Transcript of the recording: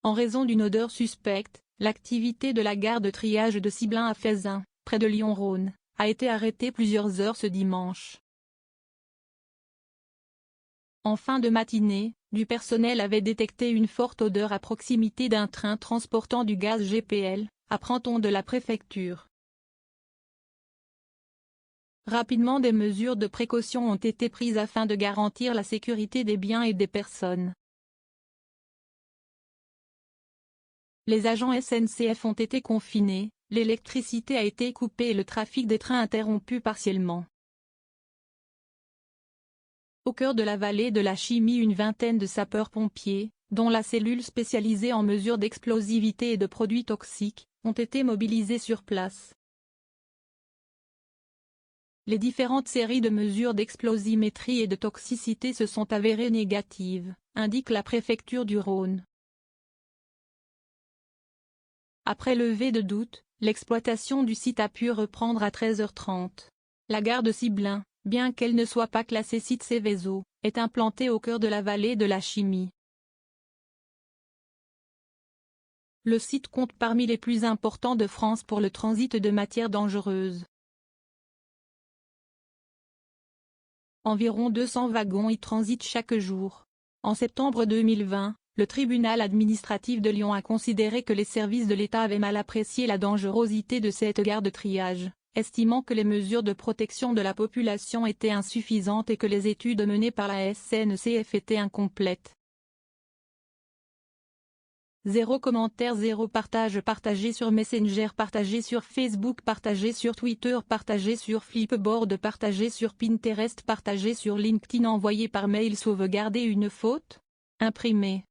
En raison d'une odeur suspecte, l'activité de la gare de triage de Ciblin à Feyzin, près de Lyon-Rhône, a été arrêtée plusieurs heures ce dimanche. En fin de matinée, du personnel avait détecté une forte odeur à proximité d'un train transportant du gaz GPL, apprend-on de la préfecture. Rapidement des mesures de précaution ont été prises afin de garantir la sécurité des biens et des personnes. Les agents SNCF ont été confinés, l'électricité a été coupée et le trafic des trains interrompu partiellement. Au cœur de la vallée de la Chimie, une vingtaine de sapeurs-pompiers, dont la cellule spécialisée en mesures d'explosivité et de produits toxiques, ont été mobilisés sur place. Les différentes séries de mesures d'explosimétrie et de toxicité se sont avérées négatives, indique la préfecture du Rhône. Après levée de doute, l'exploitation du site a pu reprendre à 13h30. La gare de Ciblin, bien qu'elle ne soit pas classée site Seveso, est implantée au cœur de la vallée de la Chimie. Le site compte parmi les plus importants de France pour le transit de matières dangereuses. Environ 200 wagons y transitent chaque jour. En septembre 2020, le tribunal administratif de Lyon a considéré que les services de l'État avaient mal apprécié la dangerosité de cette gare de triage, estimant que les mesures de protection de la population étaient insuffisantes et que les études menées par la SNCF étaient incomplètes. 0 commentaire, 0 partage, partagé sur Messenger, partagé sur Facebook, partagé sur Twitter, partagé sur Flipboard, partagé sur Pinterest, partagé sur LinkedIn, envoyé par mail, sauvegarder une faute, imprimé.